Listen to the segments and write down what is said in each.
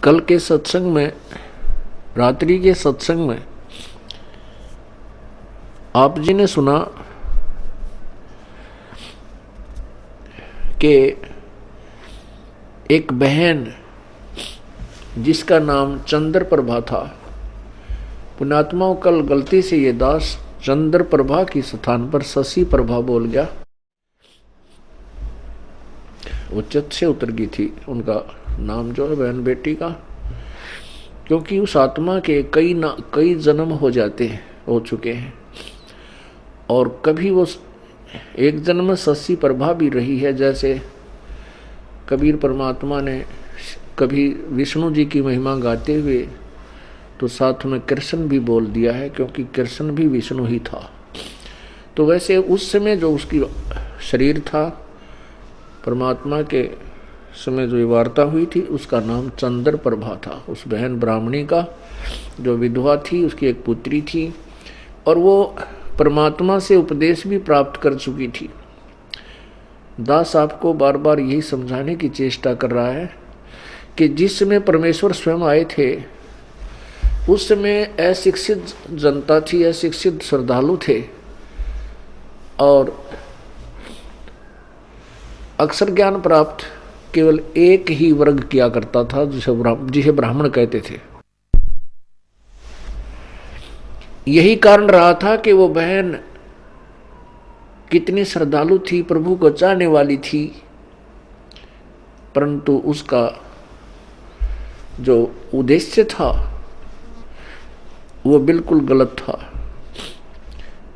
कल के सत्संग में, रात्रि के सत्संग में आप जी ने सुना कि एक बहन जिसका नाम चंद्र प्रभा था, पुण्यात्माओं कल गलती से ये दास चंद्र प्रभा की स्थान पर शशि प्रभा बोल गया। वो चित से उतर गई थी उनका नाम जो है बहन बेटी का, क्योंकि उस आत्मा के कई जन्म हो चुके हैं और कभी वो एक जन्म में शशि प्रभा भी रही है। जैसे कबीर परमात्मा ने कभी विष्णु जी की महिमा गाते हुए तो साथ में कृष्ण भी बोल दिया है, क्योंकि कृष्ण भी विष्णु ही था। तो वैसे उस समय जो उसकी शरीर था, परमात्मा के समय जो वार्ता हुई थी, उसका नाम चंद्र प्रभा था। उस बहन ब्राह्मणी का जो विधवा थी, उसकी एक पुत्री थी और वो परमात्मा से उपदेश भी प्राप्त कर चुकी थी। दास आपको बार बार यही समझाने की चेष्टा कर रहा है कि जिस समय परमेश्वर स्वयं आए थे उस समय अशिक्षित जनता थी, अशिक्षित श्रद्धालु थे और अक्षर ज्ञान प्राप्त केवल एक ही वर्ग किया करता था, जिसे ब्राह्मण कहते थे। यही कारण रहा था कि वो बहन कितनी श्रद्धालु थी, प्रभु को चाहने वाली थी, परंतु उसका जो उद्देश्य था वो बिल्कुल गलत था।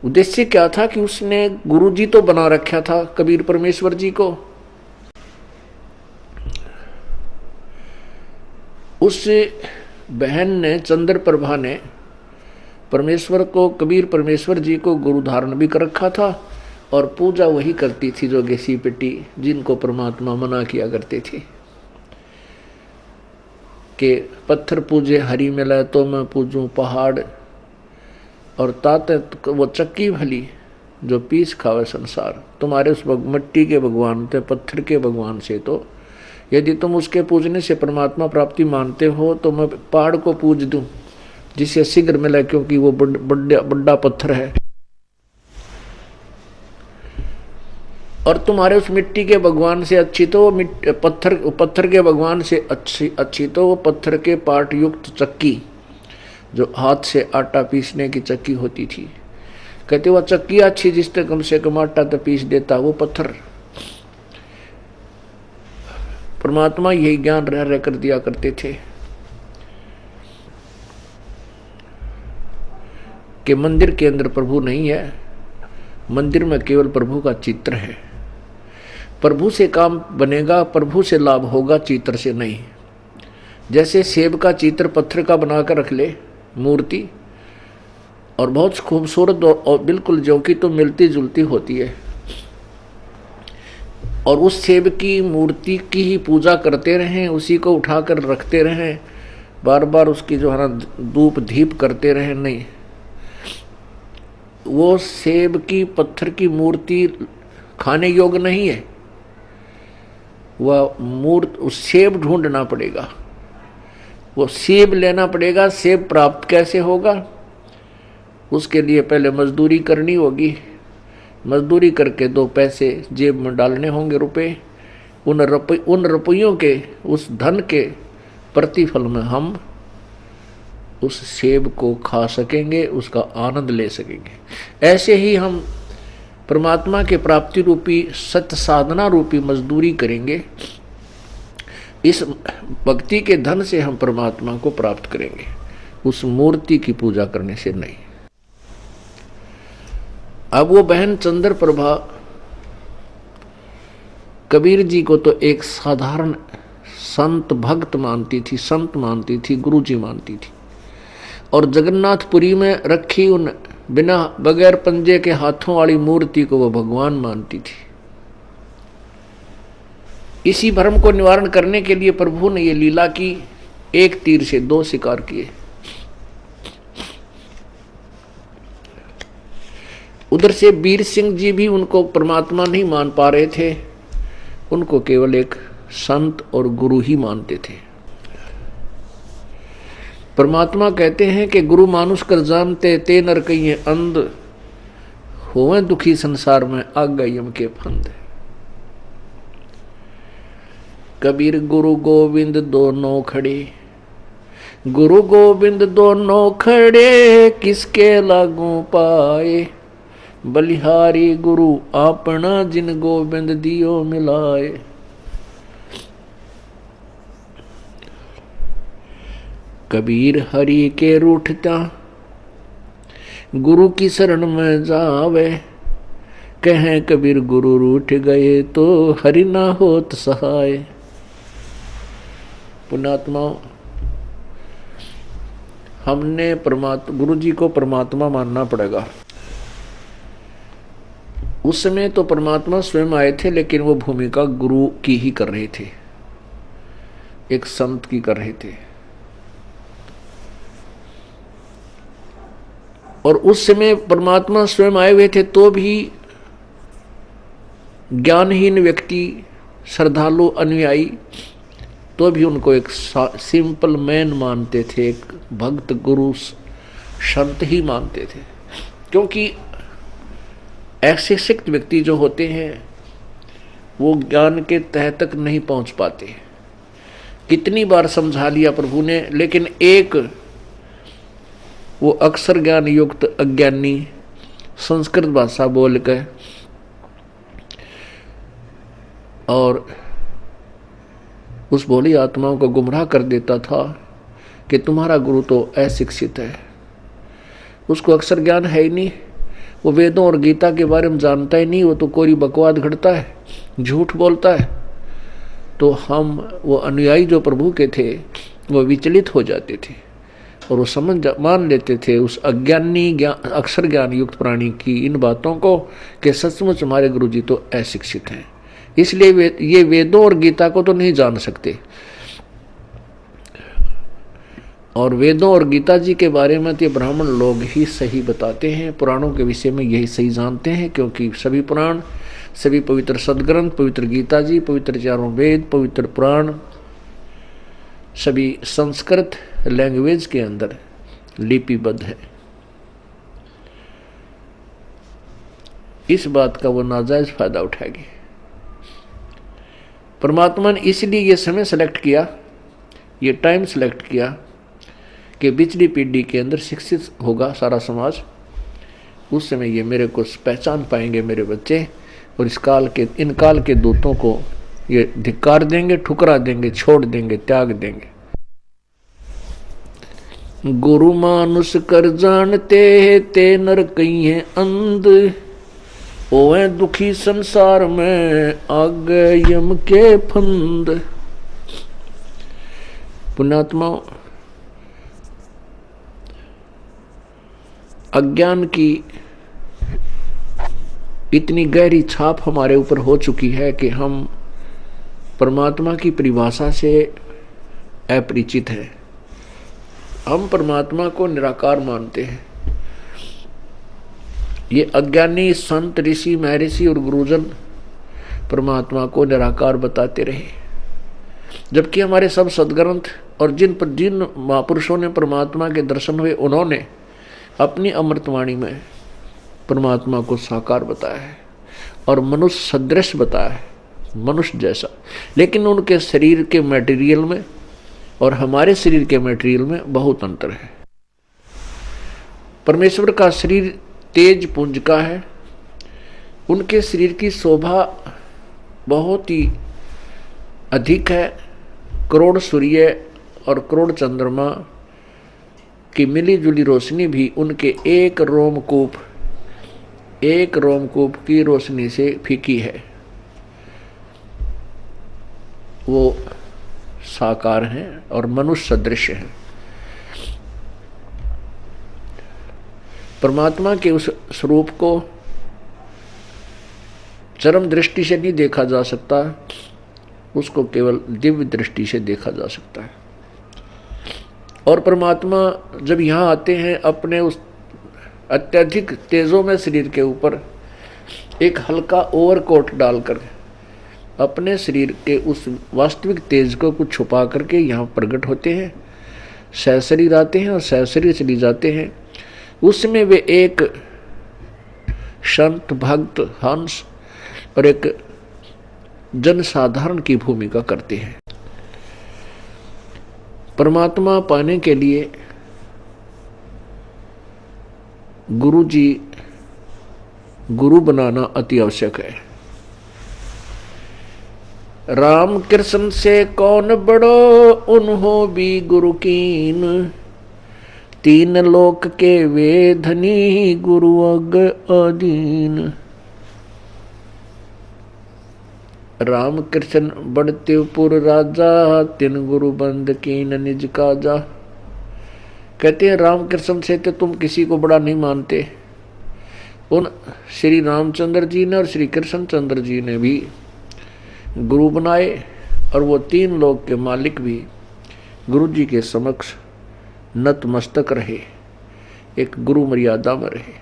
उद्देश्य क्या था कि उसने गुरुजी तो बना रखा था कबीर परमेश्वर जी को। उस बहन ने, चंद्र प्रभा ने परमेश्वर को, कबीर परमेश्वर जी को गुरु धारण भी कर रखा था और पूजा वही करती थी जो घिसी पिटी, जिनको परमात्मा मना किया करते थे कि पत्थर पूजे हरि मिला तो मैं पूजूं पहाड़, और ताते वो चक्की भली जो पीस खावे संसार। तुम्हारे उस मिट्टी के भगवान थे, पत्थर के भगवान से तो यदि तुम उसके पूजने से परमात्मा प्राप्ति मानते हो तो मैं पहाड़ को पूज दूं जिससे शीघ्र मिला, क्योंकि वो बड़ा पत्थर है। और तुम्हारे उस मिट्टी के भगवान से अच्छी तो पत्थर के भगवान से अच्छी तो वो पत्थर के पार्ट युक्त चक्की जो हाथ से आटा पीसने की चक्की होती थी। कहते वो चक्की अच्छी जिससे कम से कम आटा तो पीस देता, वो पत्थर। परमात्मा यही ज्ञान रह कर दिया करते थे कि मंदिर के अंदर प्रभु नहीं है, मंदिर में केवल प्रभु का चित्र है। प्रभु से काम बनेगा, प्रभु से लाभ होगा, चित्र से नहीं। जैसे सेब का चित्र पत्थर का बनाकर रख ले मूर्ति, और बहुत खूबसूरत और बिल्कुल जो कि तो मिलती जुलती होती है, और उस सेब की मूर्ति की ही पूजा करते रहें, उसी को उठाकर रखते रहें, बार बार उसकी जो है ना धूप धीप करते रहें, नहीं। वो सेब की पत्थर की मूर्ति खाने योग्य नहीं है। वह उस सेब ढूंढना पड़ेगा, वो सेब लेना पड़ेगा। सेब प्राप्त कैसे होगा? उसके लिए पहले मजदूरी करनी होगी, मजदूरी करके 2 पैसे जेब में डालने होंगे, रुपए। उन रुपयों के, उस धन के प्रतिफल में हम उस सेब को खा सकेंगे, उसका आनंद ले सकेंगे। ऐसे ही हम परमात्मा के प्राप्ति रूपी सत्य साधना रूपी मजदूरी करेंगे। इस भक्ति के धन से हम परमात्मा को प्राप्त करेंगे, उस मूर्ति की पूजा करने से नहीं। अब वो बहन चंद्र प्रभा कबीर जी को तो एक साधारण संत भक्त मानती थी, संत मानती थी, गुरु जी मानती थी, और जगन्नाथपुरी में रखी उन बिना बगैर पंजे के हाथों वाली मूर्ति को वो भगवान मानती थी। इसी भ्रम को निवारण करने के लिए प्रभु ने ये लीला की, एक तीर से 2 शिकार किए। उधर से वीर सिंह जी भी उनको परमात्मा नहीं मान पा रहे थे, उनको केवल एक संत और गुरु ही मानते थे। परमात्मा कहते हैं कि गुरु मानुष कर जानते ते नर कहिए अंध, होवे दुखी संसार में आग यम के फंद। कबीर गुरु गोविंद दोनों खड़े, गुरु गोविंद दोनों खड़े, किसके लागू पाए, बलिहारी गुरु अपना जिन गोविंद दियो मिलाए। कबीर हरि के रूठता, गुरु की शरण में जावे, कहें कबीर गुरु रूठ गए तो हरि ना होत सहाय। पुण्यात्मा, हमने गुरु जी को परमात्मा मानना पड़ेगा। उस समय तो परमात्मा स्वयं आए थे, लेकिन वो भूमिका गुरु की ही कर रहे थे, एक संत की कर रहे थे। और उस समय परमात्मा स्वयं आए हुए थे तो भी ज्ञानहीन व्यक्ति, श्रद्धालु अनुयायी, तो भी उनको एक सिंपल मैन मानते थे, एक भक्त गुरु संत ही मानते थे। क्योंकि ऐसे सिक्त व्यक्ति जो होते हैं वो ज्ञान के तह तक नहीं पहुंच पाते। कितनी बार समझा लिया प्रभु ने, लेकिन एक वो अक्षर ज्ञान युक्त अज्ञानी संस्कृत भाषा बोल कर और उस भोली आत्माओं को गुमराह कर देता था कि तुम्हारा गुरु तो अशिक्षित है, उसको अक्षर ज्ञान है ही नहीं, वो वेदों और गीता के बारे में जानता ही नहीं, वो तो कोई बकवाद घड़ता है, झूठ बोलता है। तो हम वो अनुयायी जो प्रभु के थे वो विचलित हो जाते थे और वो मान लेते थे उस अज्ञानी अक्षर ज्ञान युक्त प्राणी की इन बातों को कि सचमुच हमारे गुरु जी तो अशिक्षित हैं, इसलिए ये वेदों और गीता को तो नहीं जान सकते। और वेदों और गीता जी के बारे में तो ब्राह्मण लोग ही सही बताते हैं, पुराणों के विषय में यही सही जानते हैं, क्योंकि सभी पुराण, सभी पवित्र सदग्रंथ, पवित्र गीता जी, पवित्र चारों वेद, पवित्र पुराण सभी संस्कृत लैंग्वेज के अंदर लिपिबद्ध है। इस बात का वो नाजायज फायदा उठाएगी। परमात्मा ने इसलिए ये समय सेलेक्ट किया, ये टाइम सेलेक्ट किया कि पिछली पीढ़ी के अंदर शिक्षित होगा सारा समाज। उस समय ये मेरे को पहचान पाएंगे मेरे बच्चे, और इन काल के दूतों को ये धिक्कार देंगे, ठुकरा देंगे, छोड़ देंगे, त्याग देंगे। गुरु मानुष कर जानते ते नर कहिए अंध, ओए दुखी संसार में आग यम के फंद। पुण्यात्मा, अज्ञान की इतनी गहरी छाप हमारे ऊपर हो चुकी है कि हम परमात्मा की परिभाषा से अपरिचित हैं। हम परमात्मा को निराकार मानते हैं। ये अज्ञानी संत, ऋषि, महर्षि और गुरुजन परमात्मा को निराकार बताते रहे, जबकि हमारे सब सदग्रंथ और जिन महापुरुषों ने परमात्मा के दर्शन हुए उन्होंने अपनी अमृतवाणी में परमात्मा को साकार बताया है और मनुष्य सदृश बताया है, मनुष्य जैसा। लेकिन उनके शरीर के मटेरियल में और हमारे शरीर के मटेरियल में बहुत अंतर है। परमेश्वर का शरीर तेज पुंज का है, उनके शरीर की शोभा बहुत ही अधिक है। करोड़ सूर्य और करोड़ चंद्रमा की मिली जुली रोशनी भी उनके एक रोमकूप की रोशनी से फीकी है। वो साकार हैं और मनुष्य सदृश हैं। परमात्मा के उस स्वरूप को चरम दृष्टि से नहीं देखा जा सकता, उसको केवल दिव्य दृष्टि से देखा जा सकता है। और परमात्मा जब यहाँ आते हैं अपने उस अत्यधिक तेजों में शरीर के ऊपर एक हल्का ओवरकोट डालकर अपने शरीर के उस वास्तविक तेज को कुछ छुपा करके यहाँ प्रकट होते हैं सहशरीर आते हैं और सहशरीर चली जाते हैं। उसमें वे एक संत, भक्त, हंस और एक जनसाधारण की भूमिका करते हैं। परमात्मा पाने के लिए गुरु जी, गुरु बनाना अति आवश्यक है। राम कृष्ण से कौन बड़ो, उन्हों भी गुरु कीन, तीन लोक के वे धनी, गुरु अग अधीन। राम कृष्ण बड़तेपुर राजा, तिन गुरु बंद कीन निज काजा। कहते हैं राम कृष्ण से तो तुम किसी को बड़ा नहीं मानते। उन श्री रामचंद्र जी ने और श्री कृष्ण चंद्र जी ने भी गुरु बनाए और वो तीन लोक के मालिक भी गुरु जी के समक्ष नतमस्तक रहे, एक गुरु मर्यादा में रहे।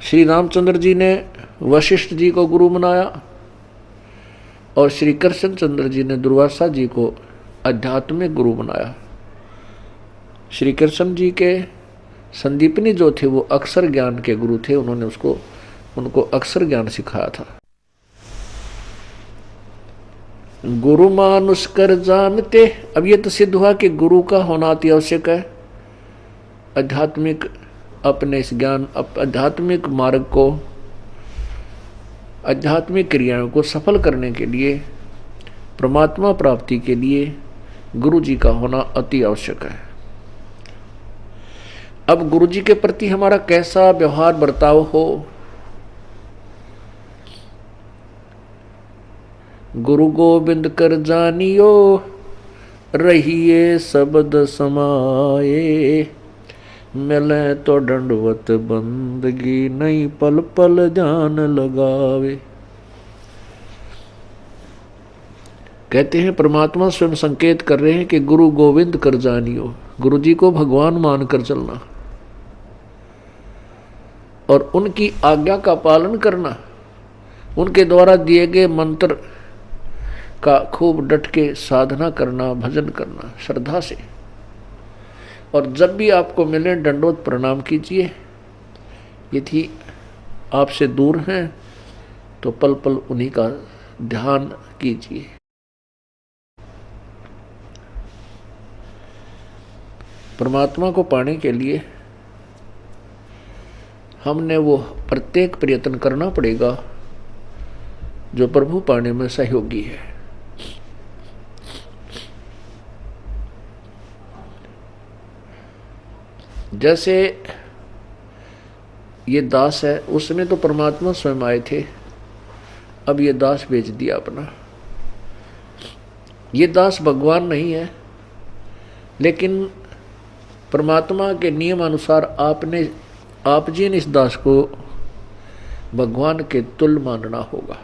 श्री रामचंद्र जी ने वशिष्ठ जी को गुरु बनाया और श्री कृष्ण चंद्र जी ने दुर्वासा जी को आध्यात्मिक गुरु बनाया। श्री कृष्ण जी के संदीपनी जो थे वो अक्षर ज्ञान के गुरु थे, उन्होंने उनको अक्षर ज्ञान सिखाया था। गुरु मानुष कर जानते, अब ये तो सिद्ध हुआ कि गुरु का होना अति आवश्यक है। आध्यात्मिक अपने इस ज्ञान, आध्यात्मिक मार्ग को, आध्यात्मिक क्रियाओं को सफल करने के लिए, परमात्मा प्राप्ति के लिए गुरु जी का होना अति आवश्यक है। अब गुरु जी के प्रति हमारा कैसा व्यवहार बर्ताव हो। गुरु गोविंद कर जानियो, रहिए शब्द समाए, मिले तो दंडवत बंदगी, नहीं पल पल ध्यान लगावे। कहते हैं परमात्मा स्वयं संकेत कर रहे हैं कि गुरु गोविंद कर जानियो, गुरु जी को भगवान मानकर चलना और उनकी आज्ञा का पालन करना, उनके द्वारा दिए गए मंत्र का खूब डट के साधना करना, भजन करना श्रद्धा से। और जब भी आपको मिले दंडवत प्रणाम कीजिए। यदि आपसे दूर हैं तो पल पल उन्हीं का ध्यान कीजिए। परमात्मा को पाने के लिए हमने वो प्रत्येक प्रयत्न करना पड़ेगा जो प्रभु पाने में सहयोगी है। जैसे ये दास है, उसमें तो परमात्मा स्वयं आए थे, अब ये दास बेच दिया अपना। ये दास भगवान नहीं है, लेकिन परमात्मा के नियम अनुसार आप जी ने इस दास को भगवान के तुल्य मानना होगा।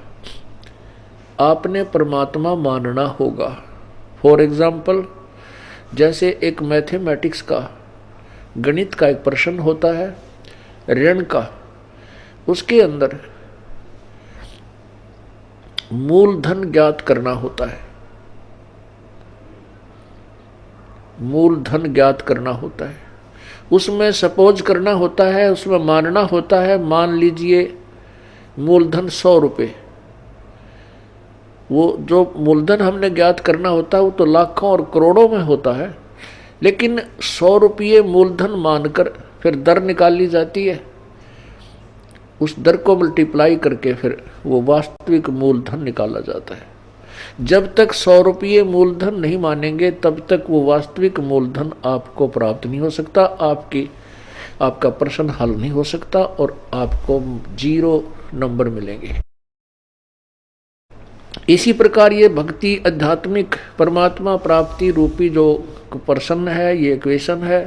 आपने परमात्मा मानना होगा। फॉर एग्जाम्पल, जैसे एक मैथमेटिक्स का, गणित का एक प्रश्न होता है ऋण का, उसके अंदर मूलधन ज्ञात करना होता है। मूलधन ज्ञात करना होता है, उसमें सपोज करना होता है, उसमें मानना होता है, मान लीजिए मूलधन 100 रुपये। वो जो मूलधन हमने ज्ञात करना होता है वो तो लाखों और करोड़ों में होता है, लेकिन 100 रुपये मूलधन मानकर फिर दर निकाली जाती है। उस दर को मल्टीप्लाई करके फिर वो वास्तविक मूलधन निकाला जाता है। जब तक 100 रुपये मूलधन नहीं मानेंगे तब तक वो वास्तविक मूलधन आपको प्राप्त नहीं हो सकता, आपका प्रश्न हल नहीं हो सकता और आपको 0 नंबर मिलेंगे। इसी प्रकार ये भक्ति, आध्यात्मिक परमात्मा प्राप्ति रूपी जो प्रश्न है, ये इक्वेशन है,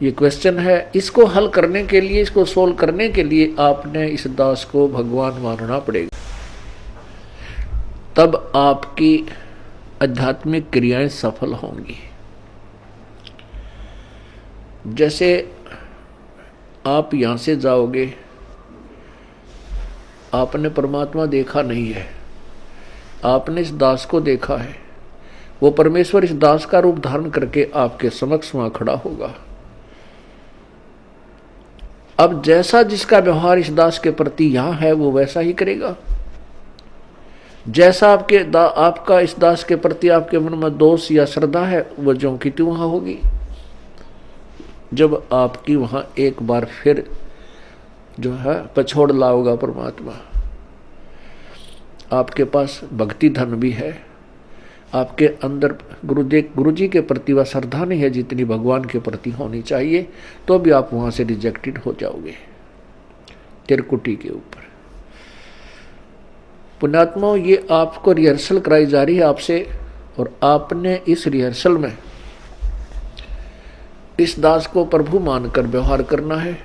ये क्वेश्चन है, इसको हल करने के लिए, इसको सोल्व करने के लिए आपने इस दास को भगवान मानना पड़ेगा। तब आपकी आध्यात्मिक क्रियाएं सफल होंगी। जैसे आप यहां से जाओगे, आपने परमात्मा देखा नहीं है, आपने इस दास को देखा है, वो परमेश्वर इस दास का रूप धारण करके आपके समक्ष वहां खड़ा होगा। अब जैसा जिसका व्यवहार इस दास के प्रति यहां है वो वैसा ही करेगा। जैसा आपका इस दास के प्रति आपके मन में दोष या श्रद्धा है वो ज्यों की त्यों वहां होगी। जब आपकी वहां एक बार फिर जो है पछोड़ लाओगा परमात्मा, आपके पास भक्ति धन भी है, आपके अंदर गुरु जी के प्रति वह श्रद्धा नहीं है जितनी भगवान के प्रति होनी चाहिए, तो भी आप वहां से रिजेक्टेड हो जाओगे तिरकुटी के ऊपर। पुण्यात्माओं, ये आपको रिहर्सल कराई जा रही है आपसे, और आपने इस रिहर्सल में इस दास को प्रभु मानकर व्यवहार करना है,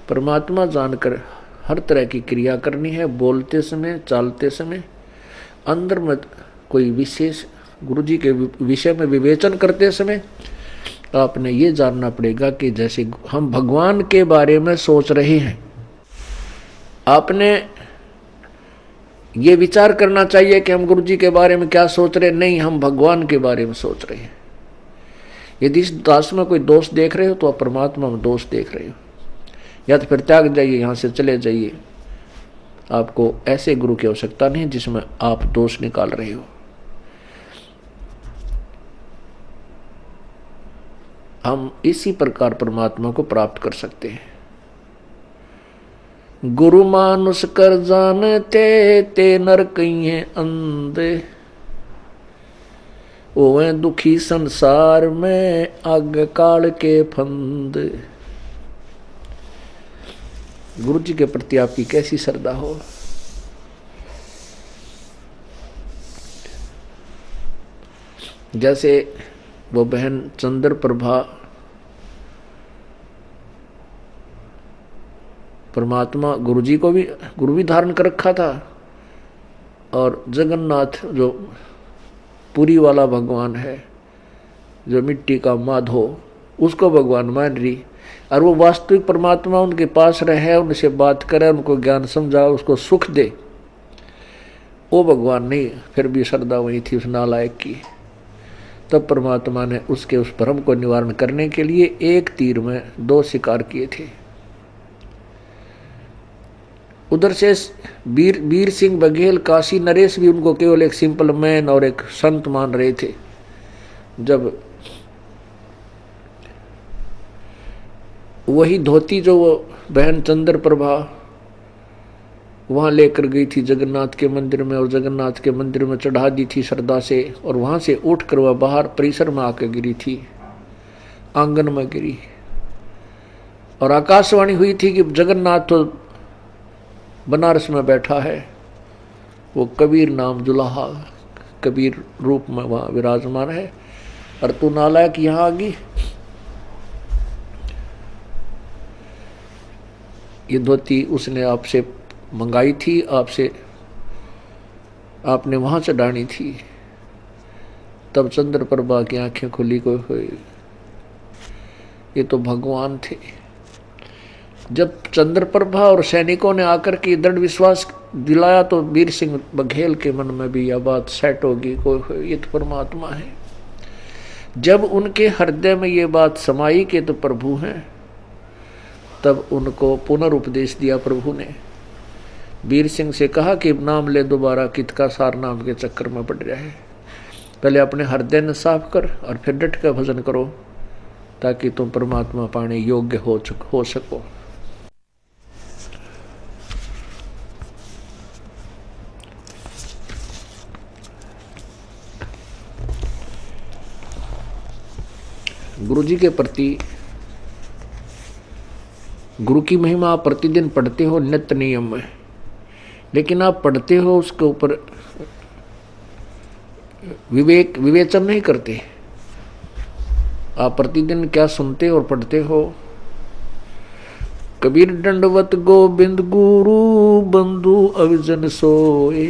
परमात्मा जानकर हर तरह की क्रिया करनी है। बोलते समय, चालते समय, अंदर में कोई विशेष गुरु जी के विषय में विवेचन करते समय आपने ये जानना पड़ेगा कि जैसे हम भगवान के बारे में सोच रहे हैं, आपने ये विचार करना चाहिए कि हम गुरु जी के बारे में क्या सोच रहे हैं। नहीं, हम भगवान के बारे में सोच रहे हैं। यदि इस दास में कोई दोष देख रहे हो तो आप परमात्मा में दोष देख रहे हो, या तो फिर त्याग जाइए, यहां से चले जाइए। आपको ऐसे गुरु की आवश्यकता नहीं जिसमें आप दोष निकाल रहे हो। हम इसी प्रकार परमात्मा को प्राप्त कर सकते हैं। गुरु मानुष कर जानते ते नर कहिए अंधे, ओवे दुखी संसार में आग काल के फंद। गुरु जी के प्रति आपकी कैसी श्रद्धा हो। जैसे वो बहन चंद्र प्रभा परमात्मा गुरु जी को भी गुरु भी धारण कर रखा था, और जगन्नाथ जो पुरी वाला भगवान है, जो मिट्टी का माधो, उसको भगवान मान रही, और वो वास्तविक परमात्मा उनके पास रहे, उनसे बात करे, उनको ज्ञान समझा, उसको सुख दे, वो भगवान नहीं। फिर भी श्रद्धा वही थी उस नालायक की। तब परमात्मा ने उसके उस भ्रम को निवारण करने के लिए एक तीर में दो शिकार किए थे। उधर से वीर सिंह बघेल, काशी नरेश भी उनको केवल एक सिंपल मैन और एक संत मान रहे थे। जब वही धोती जो वो बहन चंद्र प्रभा वहां लेकर गई थी जगन्नाथ के मंदिर में, और जगन्नाथ के मंदिर में चढ़ा दी थी श्रद्धा से, और वहां से उठकर वह बाहर परिसर में आकर गिरी थी, आंगन में गिरी, और आकाशवाणी हुई थी कि जगन्नाथ तो बनारस में बैठा है, वो कबीर नाम जुलाहा कबीर रूप में वहां विराजमान है, और तू नालायक यहां आ गई। ये धोती उसने आपसे मंगाई थी, आपने वहां चढ़ानी थी। तब चंद्र प्रभा की आंखें खुली, कोई ये तो भगवान थे। जब चंद्र प्रभा और सैनिकों ने आकर के दृढ़ विश्वास दिलाया तो वीर सिंह बघेल के मन में भी यह बात सेट होगी, कोई ये तो परमात्मा है। जब उनके हृदय में ये बात समाई कि तो प्रभु हैं, तब उनको पुनरुपदेश दिया प्रभु ने। वीर सिंह से कहा कि नाम ले दोबारा, कित का सार नाम के चक्कर में पड़ रहा है। पहले अपने हृदय ने साफ कर और फिर डट का भजन करो, ताकि तुम परमात्मा पाने योग्य हो सको। गुरु जी के प्रति गुरु की महिमा आप प्रतिदिन पढ़ते हो नित्य नियम में, लेकिन आप पढ़ते हो उसके ऊपर विवेचन नहीं करते। आप प्रतिदिन क्या सुनते और पढ़ते हो। कबीर दंडवत गोविंद गुरु बंधु अविजन सोए,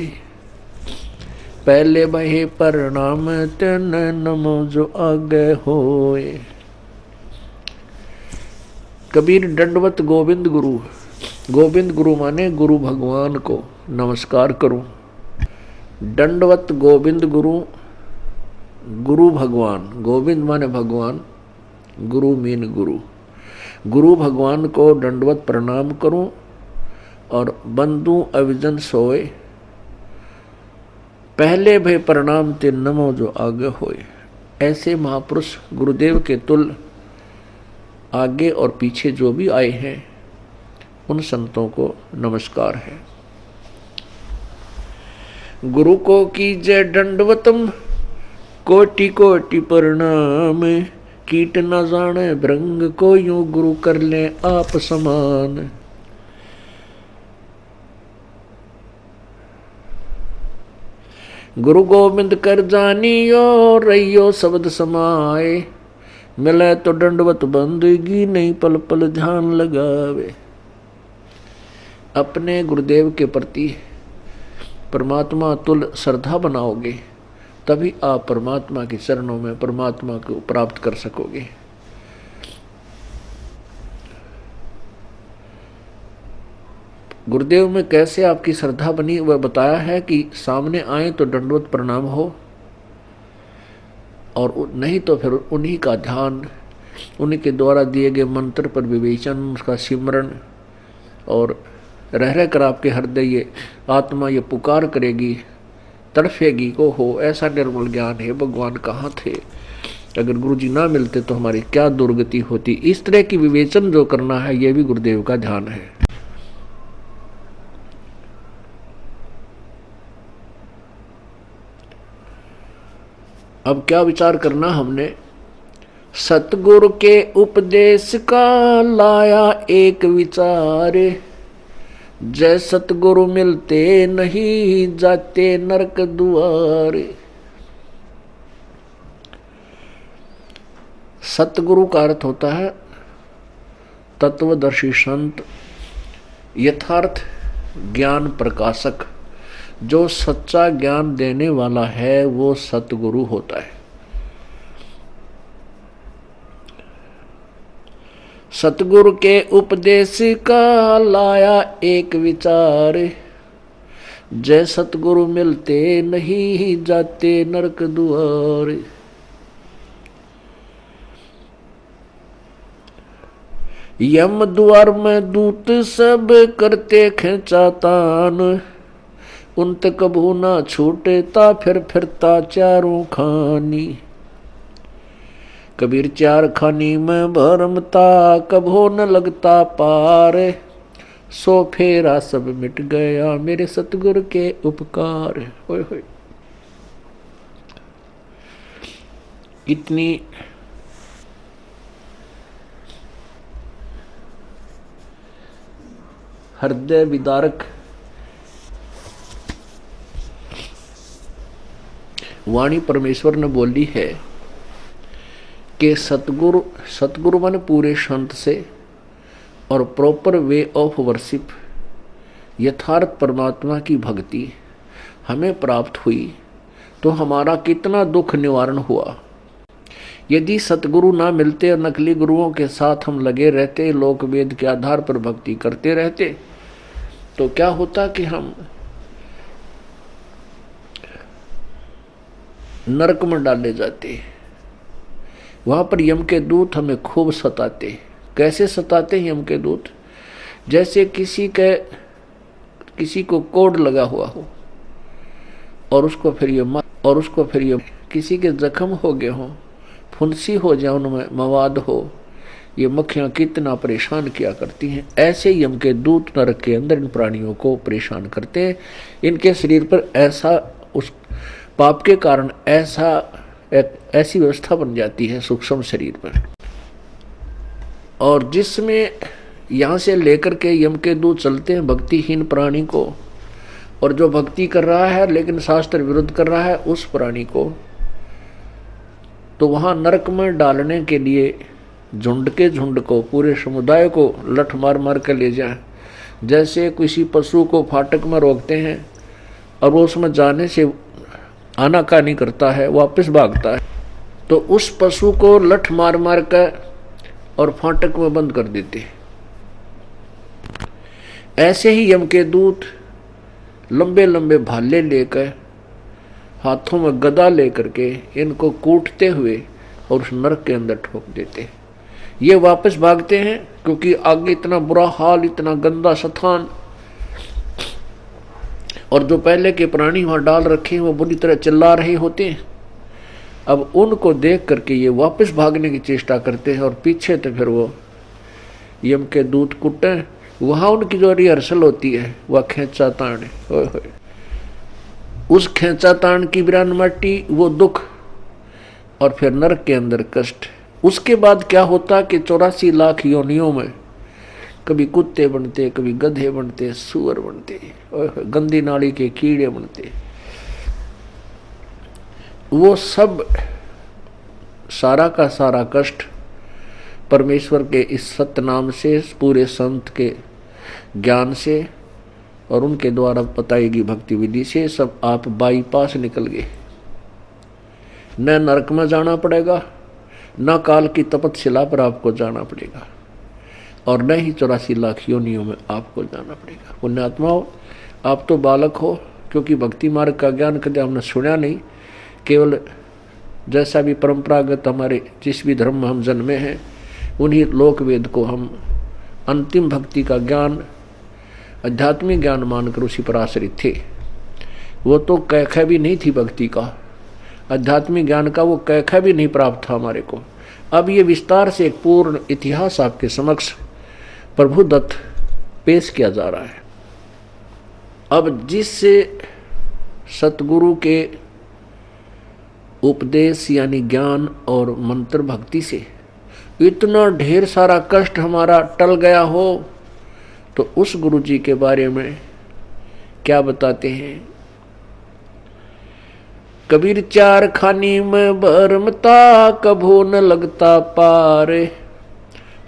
पहले बहे प्रणाम तेन नमो जो आगे होए। कबीर दंडवत गोविंद गुरु, गोविंद गुरु माने गुरु भगवान को नमस्कार करूं। दंडवत गोविंद गुरु गुरु भगवान, गोविंद माने भगवान, गुरु मीन गुरु, गुरु भगवान को दंडवत प्रणाम करूं और बंदू अविजन सोए, पहले भय प्रणाम ते नमो जो आगे होए। ऐसे महापुरुष गुरुदेव के तुल आगे और पीछे जो भी आए हैं उन संतों को नमस्कार है। गुरु को कीजय दंडवतम, कोटि कोटि प्रणाम, कीट न जाने भृंग को यूं गुरु कर ले आप समान। गुरु गोविंद कर जानियो, रहियो शब्द समाए, मिले तो दंडवत बंदगी, नहीं पल पल ध्यान लगावे। अपने गुरुदेव के प्रति परमात्मा तुल श्रद्धा बनाओगे तभी आप परमात्मा के चरणों में परमात्मा को प्राप्त कर सकोगे। गुरुदेव में कैसे आपकी श्रद्धा बनी वह बताया है कि सामने आए तो दंडवत प्रणाम हो, और नहीं तो फिर उन्हीं का ध्यान, उन्हीं के द्वारा दिए गए मंत्र पर विवेचन, उसका सिमरण, और रह कर आपके हृदय ये आत्मा ये पुकार करेगी, तड़फेगी को हो ऐसा निर्मल ज्ञान है भगवान कहाँ थे, अगर गुरु जी ना मिलते तो हमारी क्या दुर्गति होती। इस तरह की विवेचन जो करना है ये भी गुरुदेव का ध्यान है। अब क्या विचार करना हमने, सतगुरु के उपदेश का लाया एक विचार, जय सतगुरु मिलते नहीं जाते नरक दुआरे। सतगुरु का अर्थ होता है तत्वदर्शी संत, यथार्थ ज्ञान प्रकाशक। जो सच्चा ज्ञान देने वाला है वो सतगुरु होता है। सतगुरु के उपदेश का लाया एक विचार, जय सतगुरु मिलते नहीं जाते नरक दुआर। यम द्वार में दूत सब करते खेचातान, उनत कभू ना छूटता फिर फिरता चारों खानी। कबीर चार खानी में भरमता कभो न लगता पार, सो फेरा सब मिट गया मेरे सतगुरु के उपकार। होय होय, इतनी हृदय विदारक वाणी परमेश्वर ने बोली है कि सतगुरु माने पूरे संत से और प्रॉपर वे ऑफ वर्शिप, यथार्थ परमात्मा की भक्ति हमें प्राप्त हुई तो हमारा कितना दुख निवारण हुआ। यदि सतगुरु ना मिलते और नकली गुरुओं के साथ हम लगे रहते, लोक वेद के आधार पर भक्ति करते रहते, तो क्या होता कि हम नरक में डाले जाते। वहां पर यम के दूत हमें खूब सताते। कैसे सताते हैं यम के दूत? जैसे किसी को कोड लगा हुआ हो और उसको फिर ये किसी के जख्म हो गए हों, फुंसी हो जाए, उनमें मवाद हो, ये मक्खियां कितना परेशान किया करती हैं। ऐसे यम के दूत नरक के अंदर इन प्राणियों को परेशान करते हैं। इनके शरीर पर ऐसा उस पाप के कारण ऐसी व्यवस्था बन जाती है सूक्ष्म शरीर पर, और जिसमें यहाँ से लेकर के यम के दूत चलते हैं भक्तिहीन प्राणी को, और जो भक्ति कर रहा है लेकिन शास्त्र विरुद्ध कर रहा है उस प्राणी को, तो वहाँ नरक में डालने के लिए झुंड के झुंड को, पूरे समुदाय को लठ मार मार कर ले जाए। जैसे किसी पशु को फाटक में रोकते हैं और वो उसमें जाने से आनाकानी करता है, वापस भागता है, तो उस पशु को लठ मार मार कर और फाटक में बंद कर देते। ऐसे ही यम के दूत लंबे लंबे भाले लेकर हाथों में गदा लेकर के इनको कूटते हुए और उस नरक के अंदर ठोक देते। ये वापस भागते हैं क्योंकि आगे इतना बुरा हाल, इतना गंदा स्थान, और जो पहले के प्राणी वहां डाल रखे हैं वो बुरी तरह चिल्ला रहे होते हैं। अब उनको देख करके ये वापस भागने की चेष्टा करते हैं और पीछे तो फिर वो यम के दूत कुटे। वहां उनकी जो रिहर्सल होती है वह खेचा ताण, उस खेचा ताण की बिरान माटी, वो दुख, और फिर नरक के अंदर कष्ट। उसके बाद क्या होता कि 84 लाख योनियों में कभी कुत्ते बनते, कभी गधे बनते, सुअर बनते, गंदी नाली के कीड़े बनते। वो सब सारा का सारा कष्ट परमेश्वर के इस सत्य नाम से, पूरे संत के ज्ञान से और उनके द्वारा बताई गई भक्ति विधि से सब आप बाईपास निकल गए। न नरक में जाना पड़ेगा, न काल की तपस्या पर आपको जाना पड़ेगा, और न ही 84 लाख योनियों में आपको जाना पड़ेगा। पुण्यात्माओं, आप तो बालक हो, क्योंकि भक्ति मार्ग का ज्ञान कभी हमने सुना नहीं। केवल जैसा भी परंपरागत हमारे जिस भी धर्म में हम जन्मे हैं उन्हीं लोक वेद को हम अंतिम भक्ति का ज्ञान, आध्यात्मिक ज्ञान मानकर उसी पर आश्रित थे। वो तो कैखा भी नहीं थी भक्ति का, आध्यात्मिक ज्ञान का वो कैखा भी नहीं प्राप्त था हमारे को। अब ये विस्तार से एक पूर्ण इतिहास आपके समक्ष प्रभु दत्त पेश किया जा रहा है। अब जिससे सतगुरु के उपदेश यानी ज्ञान और मंत्र भक्ति से इतना ढेर सारा कष्ट हमारा टल गया हो, तो उस गुरु जी के बारे में क्या बताते हैं। कबीर चार खानी में भरमता, कभू न लगता पार,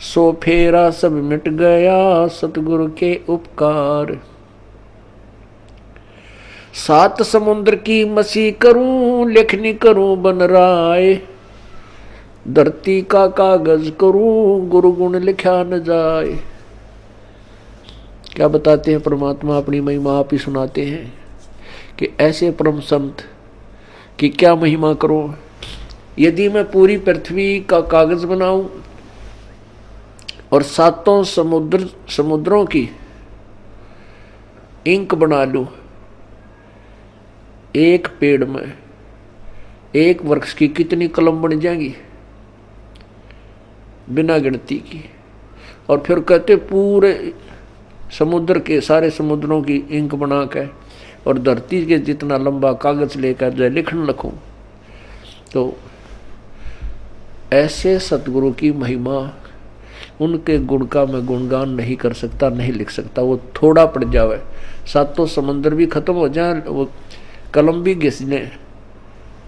सो फेरा सब मिट गया सतगुरु के उपकार। 7 समुद्र की मसी करूं, लेखनी करूं बन राय, धरती का कागज करूं, गुरु गुण लिखा न जाए। क्या बताते हैं परमात्मा, अपनी महिमा आप ही सुनाते हैं कि ऐसे परम संत कि क्या महिमा करो। यदि मैं पूरी पृथ्वी का कागज बनाऊं और 7 समुद्रों की इंक बना लूं, एक पेड़ में एक वृक्ष की कितनी कलम बन जाएंगी, बिना गिनती की। और फिर कहते पूरे समुद्र के सारे समुद्रों की इंक बना के और धरती के जितना लंबा कागज लेकर जो लिखने लगूं, तो ऐसे सतगुरु की महिमा, उनके गुण का मैं गुणगान नहीं कर सकता, नहीं लिख सकता। वो थोड़ा पड़ जावे, 7 समंदर भी खत्म हो जाए, वो कलम भी घिसने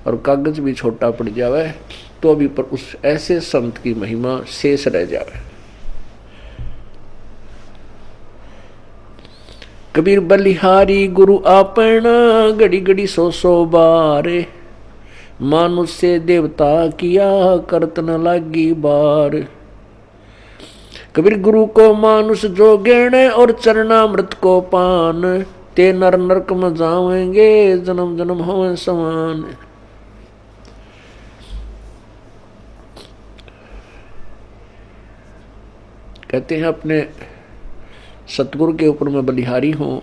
और कागज भी छोटा पड़ जावे, तो भी पर उस ऐसे संत की महिमा शेष रह जावे। कबीर बलिहारी गुरु आपना, घड़ी घड़ी 100 बार, मानुष से देवता किया करत न लागी बार। कबीर गुरु को मानुष जो गेणे और चरणामृत को पान, ते नर नरक में जावेंगे जन्म जन्म हों समान। कहते हैं अपने सतगुरु के ऊपर मैं बलिहारी हूँ,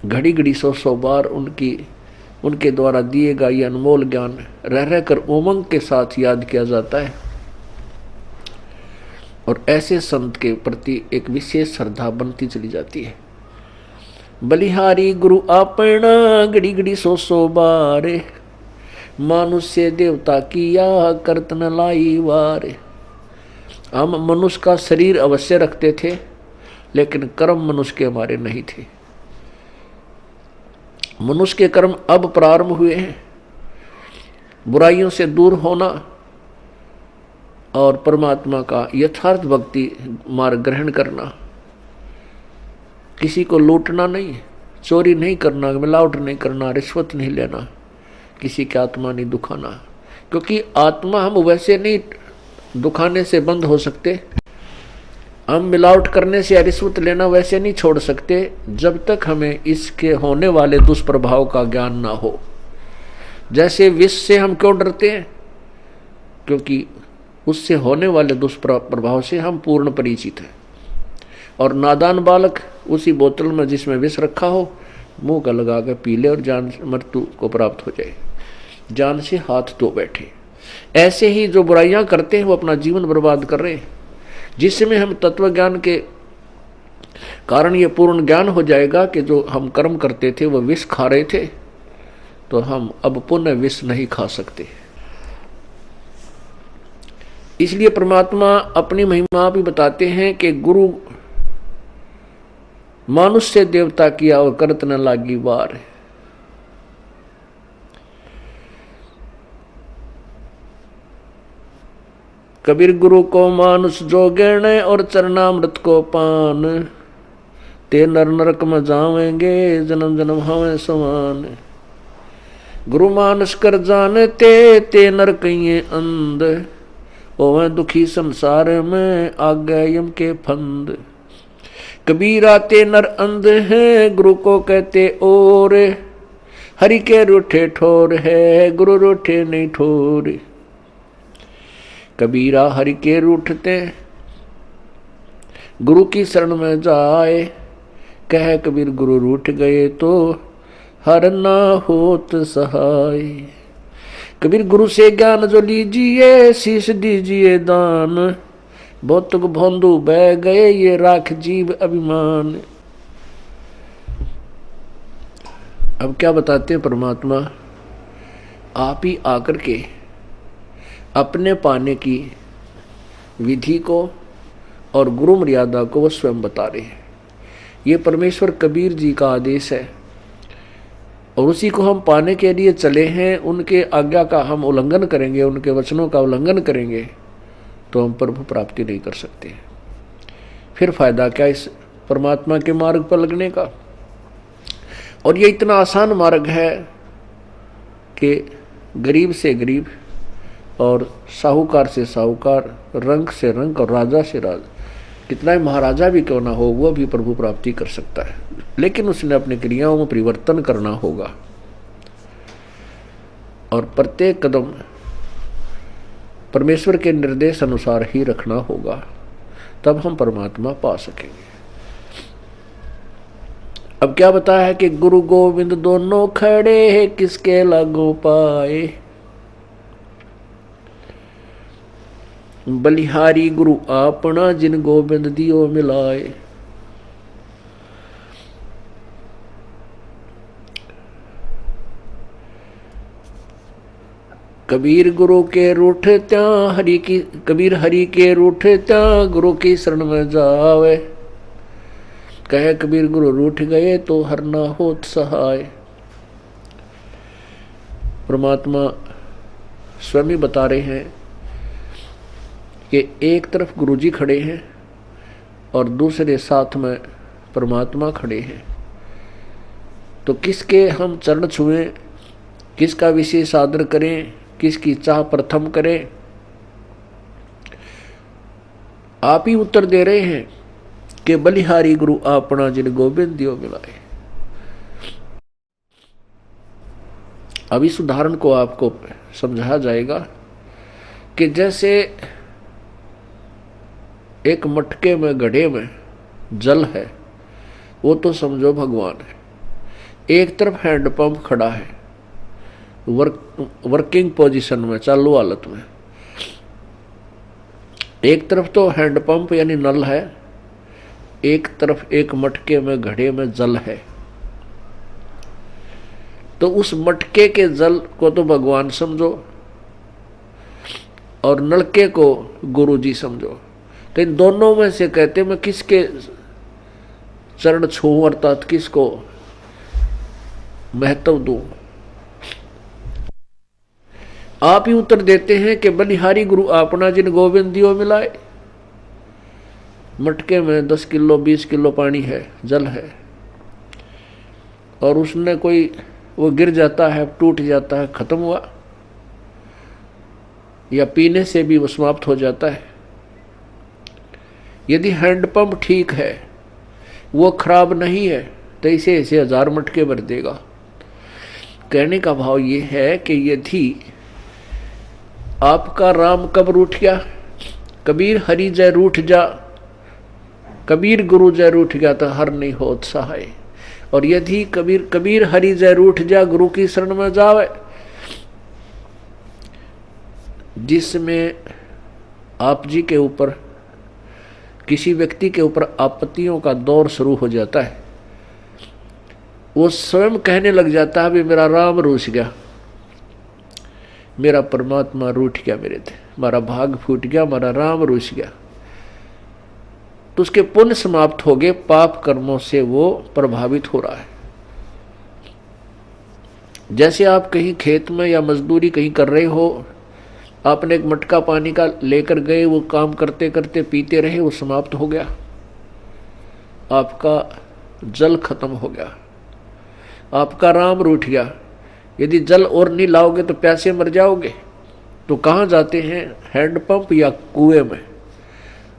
घड़ी घड़ी 100 बार उनके द्वारा दिए गए ये अनमोल ज्ञान रह रह कर उमंग के साथ याद किया जाता है, और ऐसे संत के प्रति एक विशेष श्रद्धा बनती चली जाती है। बलिहारी गुरु आपना, घड़ी घड़ी 100 बार, मानुष से देवता किया करत न लाई वार। हम मनुष्य का शरीर अवश्य रखते थे, लेकिन कर्म मनुष्य के हमारे नहीं थे। मनुष्य के कर्म अब प्रारंभ हुए हैं, बुराइयों से दूर होना और परमात्मा का यथार्थ भक्ति मार्ग ग्रहण करना। किसी को लूटना नहीं, चोरी नहीं करना, मिलावट नहीं करना, रिश्वत नहीं लेना, किसी की आत्मा नहीं दुखाना, क्योंकि आत्मा हम वैसे नहीं दुखाने से बंद हो सकते। हम मिलावट करने से या रिश्वत लेना वैसे नहीं छोड़ सकते जब तक हमें इसके होने वाले दुष्प्रभाव का ज्ञान ना हो। जैसे विष से हम क्यों डरते हैं? क्योंकि उससे होने वाले दुष्प्रभाव से हम पूर्ण परिचित हैं। और नादान बालक उसी बोतल में जिसमें विष रखा हो मुंह का लगा कर पी ले और जान मृत्यु को प्राप्त हो जाए, जान से हाथ धो बैठे। ऐसे ही जो बुराइयां करते हैं वो अपना जीवन बर्बाद कर रहे हैं। जिसमें हम तत्व ज्ञान के कारण ये पूर्ण ज्ञान हो जाएगा कि जो हम कर्म करते थे वो विष खा रहे थे, तो हम अब पुनः विष नहीं खा सकते। इसलिए परमात्मा अपनी महिमा भी बताते हैं कि गुरु मानुष से देवता किया और करत न लागी वार। कबीर गुरु को मानुष जो गण और चरणामृत को पान, ते नर नरक में जावेंगे जन्म जन्म हमें समान। गुरु मानुष कर जानते ते नर कहिए अंध, ओवे दुखी संसार में आ गए यम के फंद। कबीर आते नर अंध है गुरु को कहते और, हरि के रूठे ठोर है गुरु रूठे नहीं ठोर। कबीरा हरि के रूठते गुरु की शरण में जाए, कह कबीर गुरु रूठ गए तो हर ना होत सहाय। कबीर गुरु से ज्ञान जो लीजिए शीश दीजिए दान, भौतुक भोंदू बह गए ये राख जीव अभिमान। अब क्या बताते हैं परमात्मा? आप ही आकर के अपने पाने की विधि को और गुरु मर्यादा को वो स्वयं बता रहे हैं। ये परमेश्वर कबीर जी का आदेश है और उसी को हम पाने के लिए चले हैं। उनके आज्ञा का हम उल्लंघन करेंगे, उनके वचनों का उल्लंघन करेंगे तो हम प्रभु प्राप्ति नहीं कर सकते। फिर फायदा क्या इस परमात्मा के मार्ग पर लगने का? और ये इतना आसान मार्ग है कि गरीब से गरीब और साहूकार से साहूकार, रंक से रंक और राजा से राजा, कितना ही महाराजा भी क्यों ना हो वो भी प्रभु प्राप्ति कर सकता है। लेकिन उसने अपनी क्रियाओं में परिवर्तन करना होगा और प्रत्येक कदम परमेश्वर के निर्देश अनुसार ही रखना होगा, तब हम परमात्मा पा सकेंगे। अब क्या बताया है कि गुरु गोविंद दोनों खड़े हैं किसके लागू पाए। बलिहारी गुरु आपना जिन गोविंद दियो मिलाए। कबीर गुरु के रूठ त्या हरि की, कबीर हरि के रूठ त्या गुरु की शरण में जावे, कहे कबीर गुरु रूठ गए तो हर ना होत सहाय। परमात्मा स्वयं ही बता रहे हैं कि एक तरफ गुरु जी खड़े हैं और दूसरे साथ में परमात्मा खड़े हैं, तो किसके हम चरण छुएं, किसका विशेष आदर करें, किसकी चाह प्रथम करें? आप ही उत्तर दे रहे हैं कि बलिहारी गुरु आपना जिन गोविंद दियो मिलाए। अब इस उदाहरण को आपको समझाया जाएगा कि जैसे एक मटके में गड्ढे में जल है, वो तो समझो भगवान है। एक तरफ हैंडपंप खड़ा है वर्किंग पोजीशन में, चालू हालत में। एक तरफ तो हैंडपंप यानी नल है, एक तरफ एक मटके में घड़े में जल है। तो उस मटके के जल को तो भगवान समझो और नलके को गुरु जी समझो। तो इन दोनों में से कहते मैं किसके चरण छूं अर्थात किसको महत्व दूं? आप ही उत्तर देते हैं कि बलिहारी गुरु आपना जिन गोविंद दियो मिलाए। मटके में 10 किलो 20 किलो पानी है, जल है, और उसने कोई वो गिर जाता है, टूट जाता है, खत्म हुआ, या पीने से भी वो समाप्त हो जाता है। यदि हैंडपंप ठीक है, वो खराब नहीं है, तो इसे ऐसे 1000 मटके भर देगा। कहने का भाव ये है कि यदि आपका राम कब रूठ गया, कबीर हरि जय रूठ जा, कबीर गुरु जय रूठ गया तो हर नहीं होत सहाय। और यदि कबीर हरि जय रूठ जा, गुरु की शरण में जावे, जिसमें आप जी के ऊपर, किसी व्यक्ति के ऊपर आपत्तियों का दौर शुरू हो जाता है, वो स्वयं कहने लग जाता है भी मेरा राम रूठ गया, मेरा परमात्मा रूठ गया मेरे थे, मेरा भाग फूट गया, मेरा राम रूठ गया, तो उसके पुण्य समाप्त हो गए, पाप कर्मों से वो प्रभावित हो रहा है। जैसे आप कहीं खेत में या मजदूरी कहीं कर रहे हो, आपने एक मटका पानी का लेकर गए, वो काम करते करते पीते रहे, वो समाप्त हो गया, आपका जल खत्म हो गया, आपका राम रूठ गया। यदि जल और नहीं लाओगे तो प्यासे मर जाओगे। तो कहाँ जाते हैं, हैंडपंप या कुएं में,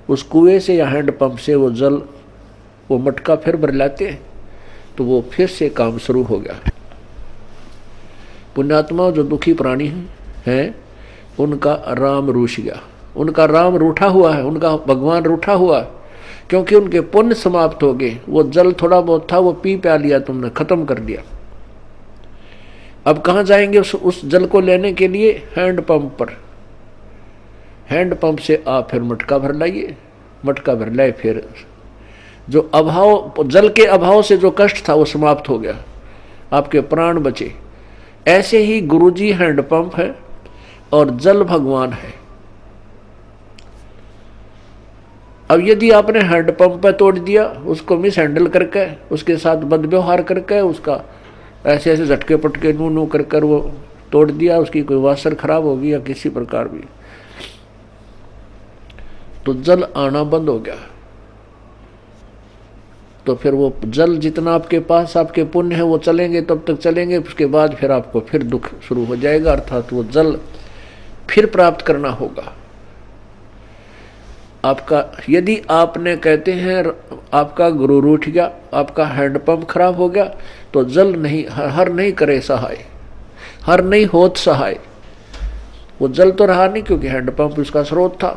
उस कुएं से या हैंडपंप से वो जल, वो मटका फिर भर लाते हैं, तो वो फिर से काम शुरू हो गया। पुण्यात्मा जो दुखी प्राणी हैं, उनका राम रूठ गया, उनका राम रूठा हुआ है, उनका भगवान रूठा हुआ है, क्योंकि उनके पुण्य समाप्त हो गए। वो जल थोड़ा बहुत था, वो पी प्या लिया, तुमने खत्म कर दिया। अब कहाँ जाएंगे उस जल को लेने के लिए, हैंडपंप पर। हैंडपंप से आप फिर मटका भर लाइए, मटका भर लाए, फिर जो अभाव, जल के अभाव से जो कष्ट था वो समाप्त हो गया, आपके प्राण बचे। ऐसे ही गुरुजी हैंडपंप है और जल भगवान है। अब यदि आपने हैंडपंप पे तोड़ दिया, उसको मिस हैंडल करके, उसके साथ बदव्यवहार करके, उसका ऐसे ऐसे झटके पटके नू नू कर कर वो तोड़ दिया, उसकी कोई वासर खराब होगी या किसी प्रकार भी, तो जल आना बंद हो गया। तो फिर वो जल जितना आपके पास आपके पुण्य है वो चलेंगे, तब तक चलेंगे, उसके बाद फिर आपको फिर दुख शुरू हो जाएगा, अर्थात वो जल फिर प्राप्त करना होगा आपका। यदि आपने कहते हैं आपका गुरु रूठ गया, आपका हैंडपंप खराब हो गया, तो जल नहीं, हर नहीं करे सहाय, हर नहीं होत सहाय। वो जल तो रहा नहीं, क्योंकि हैंडपंप उसका स्रोत था।